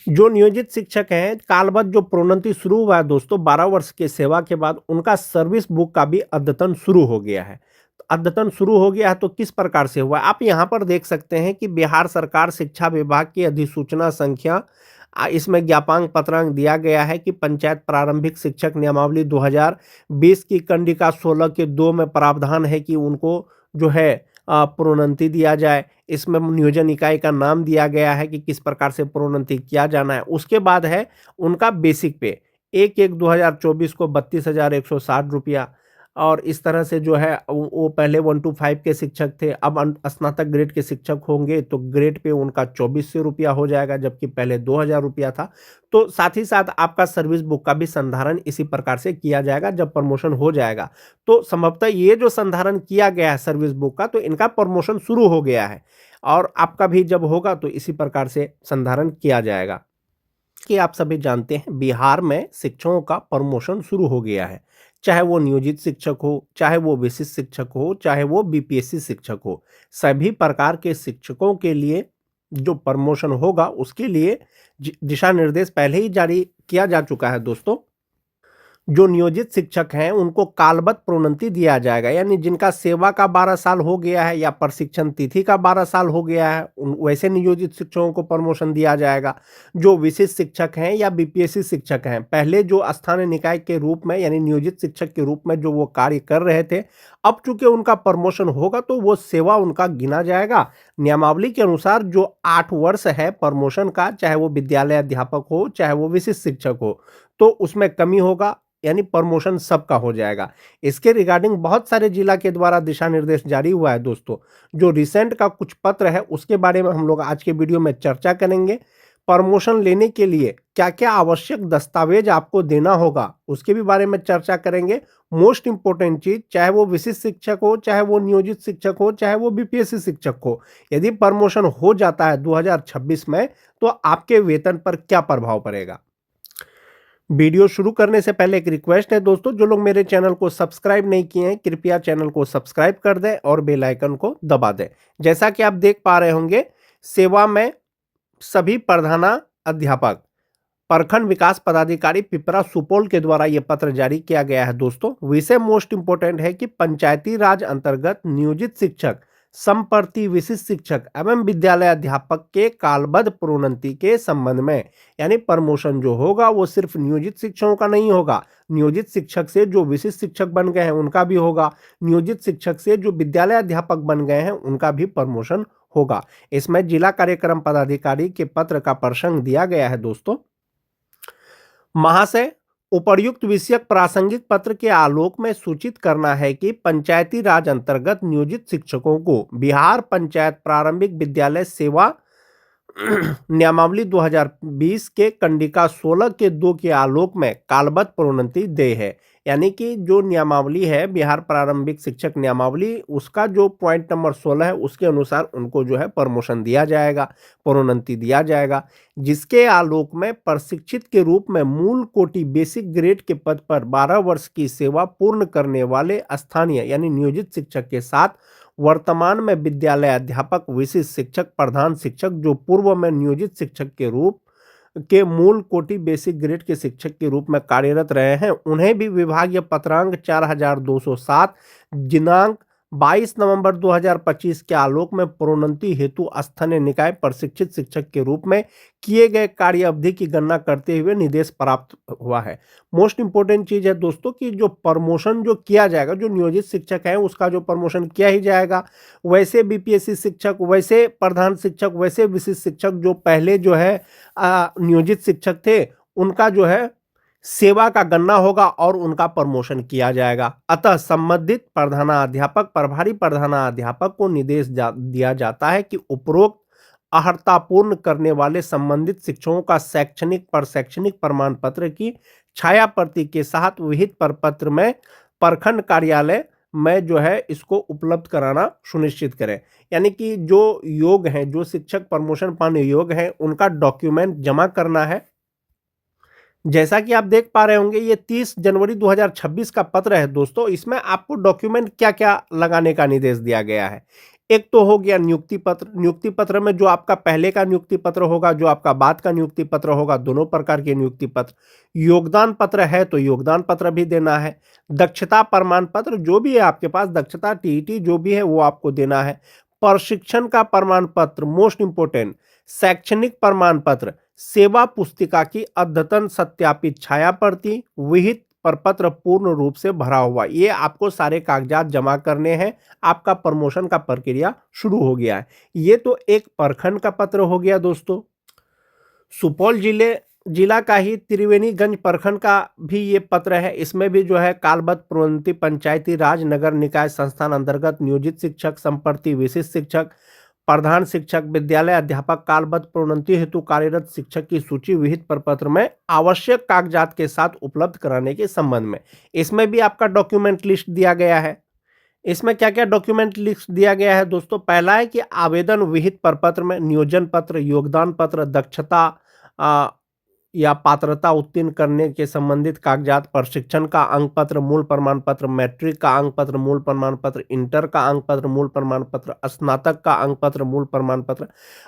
जो नियोजित शिक्षक हैं, कालबद्ध जो प्रोन्नति शुरू हुआ है दोस्तों 12 वर्ष की सेवा के बाद, उनका सर्विस बुक का भी अद्यतन शुरू हो गया है। अद्यतन शुरू हो गया है तो किस प्रकार से हुआ है? आप यहाँ पर देख सकते हैं कि बिहार सरकार शिक्षा विभाग की अधिसूचना संख्या इसमें ज्ञापांक पत्रांक दिया गया है कि पंचायत प्रारंभिक शिक्षक नियमावली 2020 की कंडिका 16 के 2 में प्रावधान है कि उनको जो है प्रोन्नति दिया जाए। इसमें नियोजन इकाई का नाम दिया गया है कि किस प्रकार से प्रोन्नति किया जाना है। उसके बाद है उनका बेसिक पे 1/1/2024 को 32,160 रुपया, और इस तरह से जो है वो पहले 1 to 5 के शिक्षक थे, अब स्नातक ग्रेड के शिक्षक होंगे तो ग्रेड पे उनका 2400 रुपया हो जाएगा, जबकि पहले 2000 रुपया था। तो साथ ही साथ आपका सर्विस बुक का भी संधारण इसी प्रकार से किया जाएगा जब प्रमोशन हो जाएगा। तो संभवतः ये जो संधारण किया गया है सर्विस बुक का, तो इनका प्रमोशन शुरू हो गया है और आपका भी जब होगा तो इसी प्रकार से संधारण किया जाएगा। कि आप सभी जानते हैं बिहार में शिक्षकों का प्रमोशन शुरू हो गया है, चाहे वो नियोजित शिक्षक हो, चाहे वो विशिष्ट शिक्षक हो, चाहे वो बीपीएससी शिक्षक हो। सभी प्रकार के शिक्षकों के लिए जो प्रमोशन होगा उसके लिए दिशा निर्देश पहले ही जारी किया जा चुका है दोस्तों। जो नियोजित शिक्षक हैं उनको कालबद्ध प्रोन्नति दिया जाएगा, यानी जिनका सेवा का 12 साल हो गया है या प्रशिक्षण तिथि का 12 साल हो गया है वैसे नियोजित शिक्षकों को प्रमोशन दिया जाएगा। जो विशिष्ट शिक्षक हैं या बीपीएससी शिक्षक हैं, पहले जो स्थानीय निकाय के रूप में यानी नियोजित शिक्षक के रूप में जो वो कार्य कर रहे थे, अब चूंकि उनका प्रमोशन होगा तो वो सेवा उनका गिना जाएगा। नियमावली के अनुसार जो 8 वर्ष है प्रमोशन का, चाहे वो विद्यालय अध्यापक हो चाहे वो विशिष्ट शिक्षक हो, तो उसमें कमी होगा, यानी प्रमोशन सबका हो जाएगा। इसके रिगार्डिंग बहुत सारे जिला के द्वारा दिशा निर्देश जारी हुआ है दोस्तों। जो रिसेंट का कुछ पत्र है उसके बारे में हम लोग आज के वीडियो में चर्चा करेंगे। प्रमोशन लेने के लिए क्या क्या आवश्यक दस्तावेज आपको देना होगा उसके भी बारे में चर्चा करेंगे। मोस्ट इंपोर्टेंट चीज, चाहे वो विशिष्ट शिक्षक हो, चाहे वो नियोजित शिक्षक हो, चाहे वो बीपीएससी शिक्षक हो, यदि प्रमोशन हो जाता है 2026 में तो आपके वेतन पर क्या प्रभाव पड़ेगा। वीडियो शुरू करने से पहले एक रिक्वेस्ट है दोस्तों, जो लोग मेरे चैनल को सब्सक्राइब नहीं किए हैं कृपया चैनल को सब्सक्राइब कर दें और बेल आइकन को दबा दें। जैसा कि आप देख पा रहे होंगे, सेवा में सभी प्रधाना अध्यापक प्रखंड विकास पदाधिकारी पिपरा सुपौल के द्वारा यह पत्र जारी किया गया है दोस्तों। विषय मोस्ट इंपोर्टेंट है कि पंचायती राज अंतर्गत नियोजित शिक्षक, संप्रति विशिष्ट शिक्षक एवं विद्यालय अध्यापक के कालबद्ध प्रोन्नति के संबंध में, यानी प्रमोशन जो होगा वो सिर्फ नियोजित शिक्षकों का नहीं होगा, नियोजित शिक्षक से जो विशिष्ट शिक्षक बन गए हैं उनका भी होगा, नियोजित शिक्षक से जो विद्यालय अध्यापक बन गए हैं उनका भी प्रमोशन होगा। इसमें जिला कार्यक्रम पदाधिकारी के पत्र का प्रसंग दिया गया है दोस्तों। महाशय, उपर्युक्त विषयक प्रासंगिक पत्र के आलोक में सूचित करना है कि पंचायती राज अंतर्गत नियोजित शिक्षकों को बिहार पंचायत प्रारंभिक विद्यालय सेवा नियमावली 2020 के कंडिका 16 के 2 के आलोक में कालबद्ध प्रोन्नति दे है। यानी कि जो नियमावली है बिहार प्रारंभिक शिक्षक नियमावली, उसका जो पॉइंट नंबर 16 है उसके अनुसार उनको जो है प्रमोशन दिया जाएगा, प्रोन्नति दिया जाएगा, जिसके आलोक में प्रशिक्षित के रूप में मूल कोटि बेसिक ग्रेड के पद पर 12 वर्ष की सेवा पूर्ण करने वाले स्थानीय यानी नियोजित शिक्षक के साथ वर्तमान में विद्यालय अध्यापक, विशिष्ट शिक्षक, प्रधान शिक्षक जो पूर्व में नियोजित शिक्षक के रूप के मूल कोटि बेसिक ग्रेड के शिक्षक के रूप में कार्यरत रहे हैं, उन्हें भी विभागीय पत्रांक 4207 दिनांक 22 नवंबर 2025 के आलोक में प्रोन्नति हेतु स्थानीय निकाय प्रशिक्षित शिक्षक के रूप में किए गए कार्य अवधि की गणना करते हुए निर्देश प्राप्त हुआ है। मोस्ट इंपोर्टेंट चीज है दोस्तों कि जो प्रमोशन जो किया जाएगा, जो नियोजित शिक्षक है उसका जो प्रमोशन किया ही जाएगा, वैसे बीपीएससी शिक्षक, वैसे प्रधान शिक्षक, वैसे विशिष्ट शिक्षक जो पहले जो है नियोजित शिक्षक थे उनका जो है सेवा का गणना होगा और उनका प्रमोशन किया जाएगा। अतः संबंधित प्रधानाध्यापक, प्रभारी प्रधानाध्यापक को निर्देश दिया जाता है कि उपरोक्त अर्हता पूर्ण करने वाले संबंधित शिक्षकों का शैक्षणिक प्रमाण पत्र की छाया प्रति के साथ विहित प्रपत्र में प्रखंड कार्यालय में जो है इसको उपलब्ध कराना सुनिश्चित करें। यानी कि जो योग हैं, जो शिक्षक प्रमोशन पाने योग हैं, उनका डॉक्यूमेंट जमा करना है। जैसा कि आप देख पा रहे होंगे ये 30 जनवरी 2026 का पत्र है दोस्तों। इसमें आपको डॉक्यूमेंट क्या क्या लगाने का निर्देश दिया गया है। एक तो हो गया नियुक्ति पत्र। नियुक्ति पत्र में जो आपका पहले का नियुक्ति पत्र होगा, जो आपका बाद का नियुक्ति पत्र होगा, दोनों प्रकार के नियुक्ति पत्र। योगदान पत्र है तो योगदान पत्र भी देना है। दक्षता प्रमाण पत्र जो भी है आपके पास, दक्षता टीईटी जो भी है वो आपको देना है। प्रशिक्षण का प्रमाण पत्र मोस्ट इंपोर्टेंट, शैक्षणिक प्रमाण पत्र, सेवा पुस्तिका की अद्यतन सत्यापित छाया प्रति, विहित प्रपत्र पूर्ण रूप से भरा हुआ, ये आपको सारे कागजात जमा करने हैं। आपका प्रमोशन का प्रक्रिया शुरू हो गया है। ये तो एक प्रखंड का पत्र हो गया दोस्तों। सुपौल जिला का ही त्रिवेणीगंज प्रखंड का भी ये पत्र है। इसमें भी जो है कालबद्ध प्रोन्नति पंचायती राज नगर निकाय संस्थान अंतर्गत नियोजित शिक्षक, संप्रति विशिष्ट शिक्षक, प्रधान शिक्षक, विद्यालय अध्यापक, कालबद्ध प्रोन्नति हेतु कार्यरत शिक्षक की सूची विहित प्रपत्र में आवश्यक कागजात के साथ उपलब्ध कराने के संबंध में। इसमें भी आपका डॉक्यूमेंट लिस्ट दिया गया है। इसमें क्या क्या डॉक्यूमेंट लिस्ट दिया गया है दोस्तों? पहला है कि आवेदन विहित प्रपत्र में नियोजन पत्र, योगदान पत्र, दक्षता या पात्रता उत्तीर्ण करने के संबंधित कागजात, प्रशिक्षण का अंक पत्र, मूल प्रमाण पत्र, मैट्रिक का अंक पत्र, मूल प्रमाण पत्र, इंटर का अंक पत्र, मूल प्रमाण पत्र, स्नातक का अंक पत्र, मूल प्रमाण पत्र,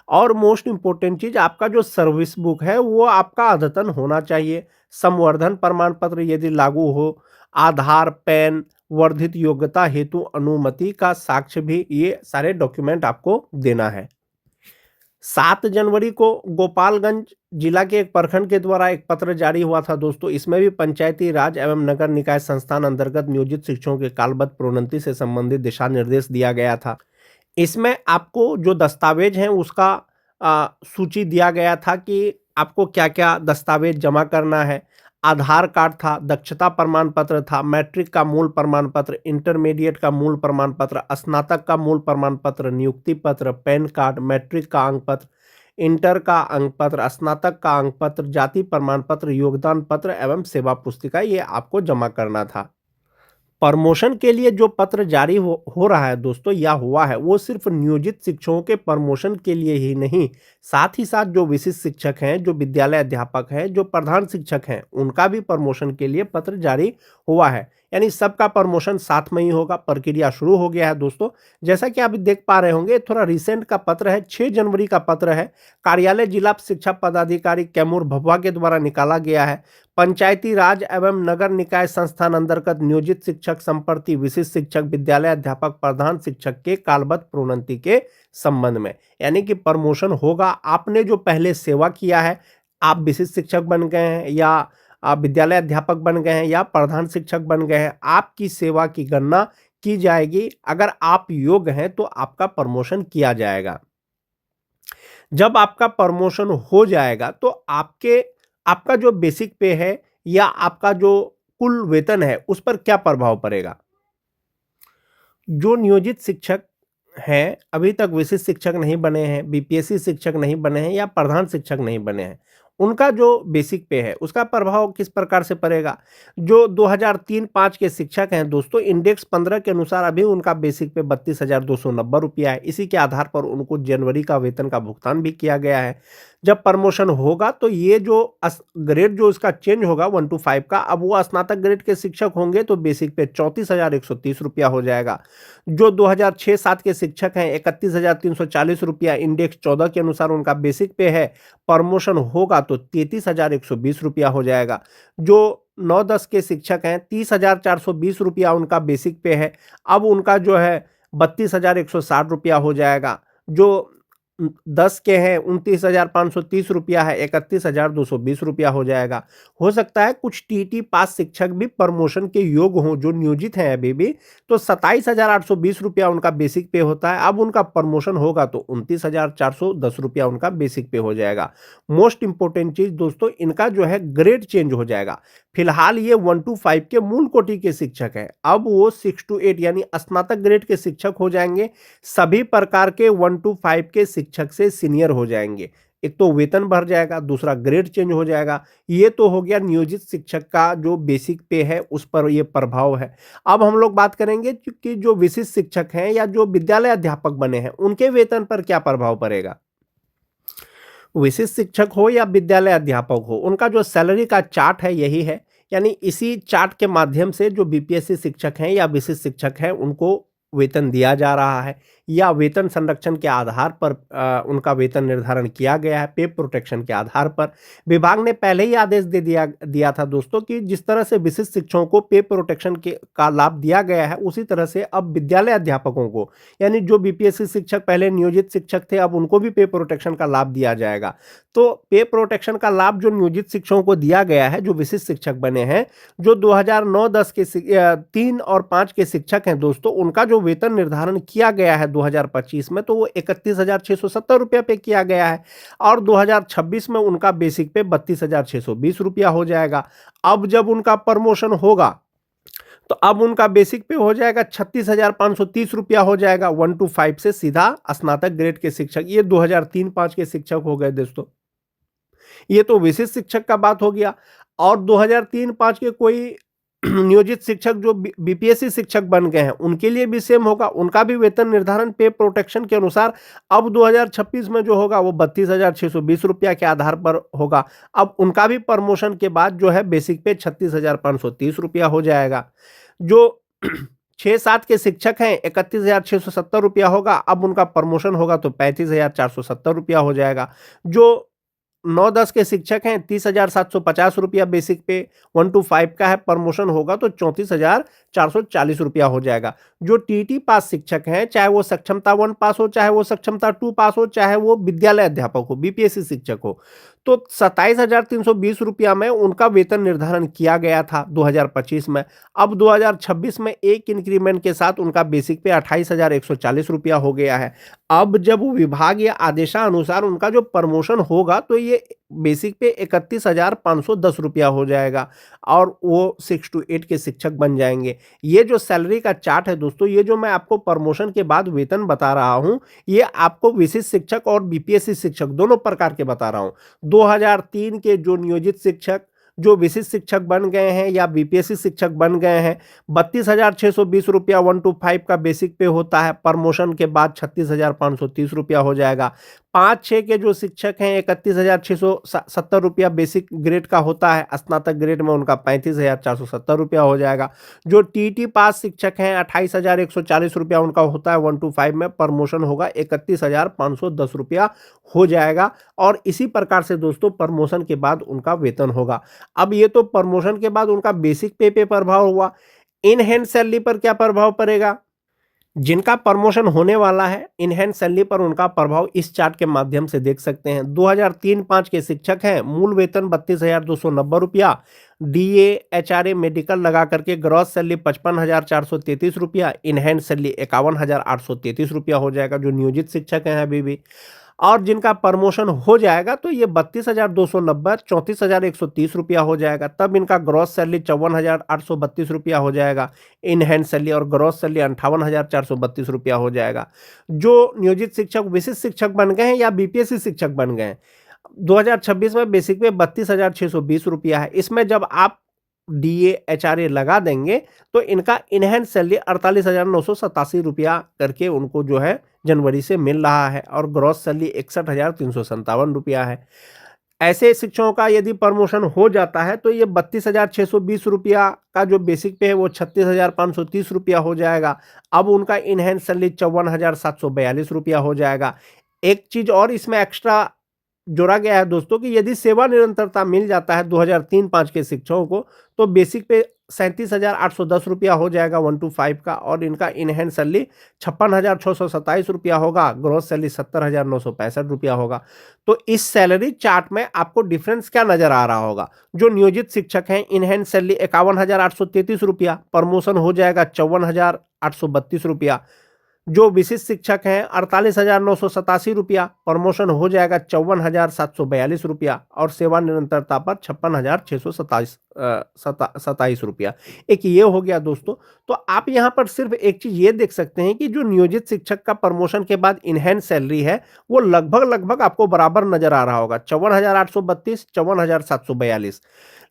और मोस्ट इंपोर्टेंट चीज आपका जो सर्विस बुक है वो आपका अद्यतन होना चाहिए। संवर्धन प्रमाण पत्र यदि लागू हो, आधार, पैन, वर्धित योग्यता हेतु अनुमति का साक्ष्य भी, ये सारे डॉक्यूमेंट आपको देना है। 7 जनवरी को गोपालगंज जिला के एक प्रखंड के द्वारा एक पत्र जारी हुआ था दोस्तों। इसमें भी पंचायती राज एवं नगर निकाय संस्थान अंतर्गत नियोजित शिक्षकों के कालबद्ध प्रोन्नति से संबंधित दिशा निर्देश दिया गया था। इसमें आपको जो दस्तावेज हैं उसका सूची दिया गया था कि आपको क्या क्या दस्तावेज जमा करना है। आधार कार्ड था, दक्षता प्रमाण पत्र था, मैट्रिक का मूल प्रमाण पत्र, इंटरमीडिएट का मूल प्रमाण पत्र, स्नातक का मूल प्रमाण पत्र, नियुक्ति पत्र, पैन कार्ड, मैट्रिक का अंक पत्र, इंटर का अंक पत्र, स्नातक का अंक पत्र, जाति प्रमाण पत्र, योगदान पत्र एवं सेवा पुस्तिका, ये आपको जमा करना था। प्रमोशन के लिए जो पत्र जारी हो रहा है दोस्तों या हुआ है, वो सिर्फ नियोजित शिक्षकों के प्रमोशन के लिए ही नहीं, साथ ही साथ जो विशिष्ट शिक्षक हैं, जो विद्यालय अध्यापक हैं, जो प्रधान शिक्षक हैं, उनका भी प्रमोशन के लिए पत्र जारी हुआ है। यानी सबका प्रमोशन साथ में ही होगा। प्रक्रिया शुरू हो गया है दोस्तों। जैसा कि आप देख पा रहे होंगे, थोड़ा रिसेंट का पत्र है, 6 जनवरी का पत्र है। कार्यालय जिला शिक्षा पदाधिकारी कैमूर भभुआ के द्वारा निकाला गया है। पंचायती राज एवं नगर निकाय संस्थान अंतर्गत नियोजित शिक्षक, संप्रति विशिष्ट शिक्षक, विद्यालय अध्यापक, प्रधान शिक्षक के कालबद्ध प्रोन्नति के संबंध में, यानी कि प्रमोशन होगा। आपने जो पहले सेवा किया है, आप विशिष्ट शिक्षक बन गए हैं या आप विद्यालय अध्यापक बन गए हैं या प्रधान शिक्षक बन गए हैं, आपकी सेवा की गणना की जाएगी। अगर आप योग्य हैं तो आपका प्रमोशन किया जाएगा। जब आपका प्रमोशन हो जाएगा तो आपका जो बेसिक पे है या आपका जो कुल वेतन है उस पर क्या प्रभाव पड़ेगा? जो नियोजित शिक्षक हैं, अभी तक विशिष्ट शिक्षक नहीं बने हैं, बीपीएससी शिक्षक नहीं बने हैं या प्रधान शिक्षक नहीं बने हैं, उनका जो बेसिक पे है उसका प्रभाव किस प्रकार से पड़ेगा? जो 2003-5 के शिक्षक हैं दोस्तों, इंडेक्स 15 के अनुसार अभी उनका बेसिक पे 32,290 रुपया है। इसी के आधार पर उनको जनवरी का वेतन का भुगतान भी किया गया है। जब प्रमोशन होगा तो ये जो ग्रेड जो इसका चेंज होगा 1 to 5 का, अब वो स्नातक ग्रेड के शिक्षक होंगे तो बेसिक पे 34,130 रुपया हो जाएगा। जो 2006-7 के शिक्षक हैं 31,340 रुपया इंडेक्स 14 के अनुसार उनका बेसिक पे है। प्रमोशन होगा तो 33,120 रुपया हो जाएगा। जो 9-10 के शिक्षक हैं 30,420 रुपया उनका बेसिक पे है, अब उनका जो है 32,160 रुपया हो जाएगा। जो 10 के हैं 29,530 रुपया है, 31,220 रुपया हो जाएगा। हो सकता है कुछ टीटी पास शिक्षक भी प्रमोशन के योग्य हों जो नियोजित हैं अभी भी, तो 27,820 रुपया उनका बेसिक पे होता है। अब उनका प्रमोशन होगा तो 29,410 रुपया उनका बेसिक पे हो जाएगा। मोस्ट इंपोर्टेंट चीज दोस्तों, इनका जो है ग्रेड चेंज हो जाएगा। फिलहाल ये 1 to 5 के मूल कोटि के शिक्षक हैं, अब वो 6 to 8 यानी स्नातक ग्रेड के शिक्षक हो जाएंगे। सभी प्रकार के 1 to 5 के शिक्षक से सीनियर हो जाएंगे। एक तो वेतन बढ़ जाएगा, दूसरा ग्रेड चेंज हो जाएगा। ये तो हो गया नियोजित शिक्षक का जो बेसिक पे है उस पर ये प्रभाव है। अब हम लोग बात करेंगे कि जो विशिष्ट शिक्षक हैं या जो विद्यालय अध्यापक बने हैं उनके वेतन पर क्या प्रभाव पड़ेगा। विशिष्ट शिक्षक हो या विद्यालय अध्यापक हो, उनका जो सैलरी का चार्ट है यही है। यानी इसी चार्ट के माध्यम से जो बीपीएससी शिक्षक हैं या विशिष्ट शिक्षक हैं उनको वेतन दिया जा रहा है। या वेतन संरक्षण के आधार पर उनका वेतन निर्धारण किया गया है, पे प्रोटेक्शन के आधार पर। विभाग ने पहले ही आदेश दे दिया था दोस्तों कि जिस तरह से विशिष्ट शिक्षकों को पे प्रोटेक्शन का लाभ दिया गया है, उसी तरह से अब विद्यालय अध्यापकों को, यानी जो बीपीएससी शिक्षक पहले नियोजित शिक्षक थे, अब उनको भी पे प्रोटेक्शन का लाभ दिया जाएगा। तो पे प्रोटेक्शन का लाभ जो नियोजित शिक्षकों को दिया गया है, जो विशिष्ट शिक्षक बने हैं, जो 2009-10 के 3 और 5 के शिक्षक हैं दोस्तों, उनका जो वेतन निर्धारण किया गया है 2025 में, तो वो 31,670 रुपया पे किया गया है और 2026 में उनका बेसिक पे 32,620 रुपया हो जाएगा। अब जब उनका प्रमोशन होगा तो अब उनका बेसिक पे हो जाएगा 36,530 रुपया हो जाएगा, 1 to 5 से सीधा स्नातक ग्रेड के शिक्षक। ये 2003-5 के शिक्षक हो गए दोस्तों। ये तो विशिष्ट शिक्षक का बात हो गया। और 2003-5 के कोई नियोजित शिक्षक जो बीपीएससी शिक्षक बन गए हैं, उनके लिए भी सेम होगा, उनका भी वेतन निर्धारण पे प्रोटेक्शन के अनुसार अब 2026 में जो होगा वो 32,620 रुपया के आधार पर होगा। अब उनका भी प्रमोशन के बाद जो है बेसिक पे 36,530 रुपया हो जाएगा। जो 6-7 के शिक्षक हैं 31,670 रुपया होगा, अब उनका प्रमोशन होगा तो 35,470 रुपया हो जाएगा। जो 9-10 के शिक्षक हैं 30,750 रुपया बेसिक पे, 1 to 5 का है, प्रमोशन होगा तो 34,440 रुपया हो जाएगा। जो टीटी पास शिक्षक हैं, चाहे वो सक्षमता 1 पास हो, चाहे वो सक्षमता 2 पास हो, चाहे वो विद्यालय अध्यापक हो, बीपीएससी शिक्षक हो, तो 27,320 रुपया में उनका वेतन निर्धारण किया गया था 2025 में। अब 2026 में एक इंक्रीमेंट के साथ उनका बेसिक पे 28,140 रुपया हो गया है। अब जब विभाग या आदेशानुसार उनका जो प्रमोशन होगा तो ये बेसिक पे 31,510 रुपया हो जाएगा और वो 6 to 8 के शिक्षक बन जाएंगे। ये जो सैलरी का चार्ट है दोस्तों, ये जो मैं आपको प्रमोशन के बाद वेतन बता रहा हूं, ये आपको विशिष्ट शिक्षक और बीपीएससी शिक्षक दोनों प्रकार के बता रहा हूं। 2003 के जो नियोजित शिक्षक जो विशिष्ट शिक्षक बन गए हैं या बीपीएससी शिक्षक बन गए हैं, 32,620 रुपया 1 to 5 का बेसिक पे होता है, प्रमोशन के बाद 36,530 रुपया हो जाएगा। 5-6 के जो शिक्षक हैं 31,670 रुपया बेसिक ग्रेड का होता है, स्नातक ग्रेड में उनका 35,470 रुपया हो जाएगा। जो टीटी पास शिक्षक हैं 28,140 रुपया उनका होता है, 1 to 5 में प्रमोशन होगा 31,510 रुपया हो जाएगा। और इसी प्रकार से दोस्तों प्रमोशन के बाद उनका वेतन होगा। अब ये तो प्रमोशन के बाद उनका बेसिक पे प्रभाव हुआ। इन हैंड सैलरी पर क्या प्रभाव पड़ेगा? जिनका प्रमोशन होने वाला है, इन हैंड सैलरी पर उनका प्रभाव इस चार्ट के माध्यम से देख सकते हैं। 2003-5 के शिक्षक हैं, मूल वेतन 32,290 रुपया, डीए एचआरए मेडिकल लगा करके ग्रॉस सैलरी 55,433 रुपया, इन हैंड सैलरी 51,833 रुपया हो जाएगा, जो नियोजित शिक्षक हैं अभी भी। और जिनका प्रमोशन हो जाएगा तो ये 32,290 34,130 रुपया हो जाएगा, तब इनका ग्रॉस सैलरी 54,832 रुपया हो जाएगा, इन हैंड सैलरी, और ग्रॉस सैलरी 58,432 रुपया हो जाएगा। जो नियोजित शिक्षक विशिष्ट शिक्षक बन गए हैं या बीपीएससी शिक्षक बन गए हैं, 2026 में बेसिक पे 32,620 रुपया है। इसमें जब आप डीए एचआरए लगा देंगे तो इनका इनहैंड सैलरी 48,987 रुपया करके उनको जो है जनवरी से मिल रहा है, और ग्रॉस सैलरी 61,357 रुपया है। ऐसे शिक्षकों का यदि प्रमोशन हो जाता है तो ये 32,620 रुपया का जो बेसिक पे है वो 36,530 रुपया हो जाएगा। अब उनका इनहैंड सैलरी 54,742 रुपया हो जाएगा। एक चीज और इसमें एक्स्ट्रा जोड़ा गया है दोस्तों कि यदि सेवा निरंतरता मिल जाता है 2003-5 के शिक्षकों को तो बेसिक पे 37,810 रुपया हो जाएगा 1 to 5 का, और इनका इनहैंड सैलरी 56,627 रुपया होगा, ग्रॉस सैलरी 70,965 रुपया होगा। तो इस सैलरी चार्ट में आपको डिफरेंस क्या नजर आ रहा होगा? जो नियोजित शिक्षक हैं इनहैंड सैलरी 51,833 रुपया, प्रमोशन हो जाएगा 54,832 रुपया। जो विशिष्ट शिक्षक हैं 48,987 रुपया, प्रमोशन हो जाएगा 54,742 रुपया, और सेवा निरंतरता पर 56,627 रुपया। एक ये हो गया दोस्तों। तो आप यहाँ पर सिर्फ एक चीज ये देख सकते हैं कि जो नियोजित शिक्षक का प्रमोशन के बाद इनहैंड सैलरी है वो लगभग आपको बराबर नजर आ रहा होगा, 54,832, 54,742।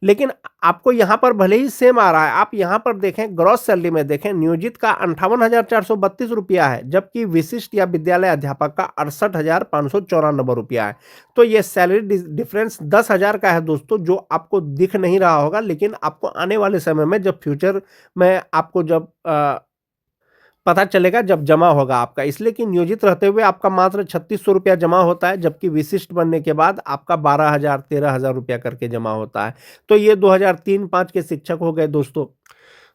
लेकिन आपको यहां पर भले ही सेम आ रहा है, आप यहां पर देखें ग्रॉस सैलरी में देखें, नियोजित का 58,432 रुपया है, जबकि विशिष्ट या विद्यालय अध्यापक का 68,594 रुपया है। तो ये सैलरी डिफरेंस 10,000 का है दोस्तों, जो आपको दिख नहीं रहा होगा, लेकिन आपको आने वाले समय में जब फ्यूचर में आपको जब पता चलेगा जब जमा होगा आपका, इसलिए कि नियोजित रहते हुए आपका मात्र 3600 रुपया जमा होता है, जबकि विशिष्ट बनने के बाद आपका 12,000 13,000 रुपया करके जमा होता है। तो ये 2003-5 के शिक्षक हो गए दोस्तों।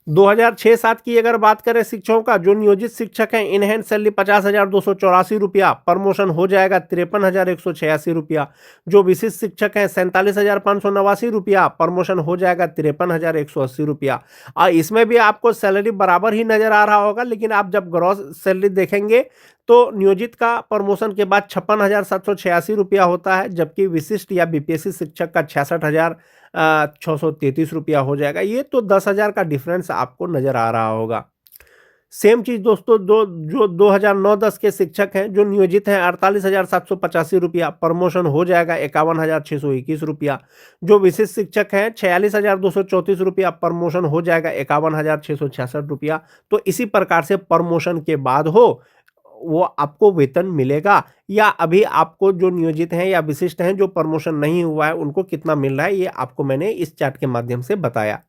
2006-7 की अगर बात करें शिक्षकों का, जो नियोजित शिक्षक हैं, इन हैंड सैलरी 50,284 रुपया, प्रमोशन हो जाएगा 53,186 रुपया। जो विशिष्ट शिक्षक हैं 47,589 रुपया, प्रमोशन हो जाएगा 53,180 रुपया। और इसमें भी आपको सैलरी बराबर ही नजर आ रहा होगा, लेकिन आप जब ग्रॉस सैलरी देखेंगे तो नियोजित का प्रमोशन के बाद 56,786 रुपया होता है, जबकि विशिष्ट या बीपीएससी शिक्षक का 66,633 रुपया हो जाएगा। ये तो 10,000 का डिफरेंस आपको नजर आ रहा होगा। सेम चीज दोस्तों, जो 2009-10 के शिक्षक हैं, जो नियोजित हैं 48,785 रुपया, प्रमोशन हो जाएगा 51,621 रुपया। जो विशिष्ट शिक्षक हैं 46,234 रुपया, प्रमोशन हो जाएगा 51,666 रुपया। तो इसी प्रकार से प्रमोशन के बाद हो वो आपको वेतन मिलेगा, या अभी आपको जो नियोजित हैं या विशिष्ट हैं जो प्रमोशन नहीं हुआ है उनको कितना मिल रहा है, ये आपको मैंने इस चार्ट के माध्यम से बताया।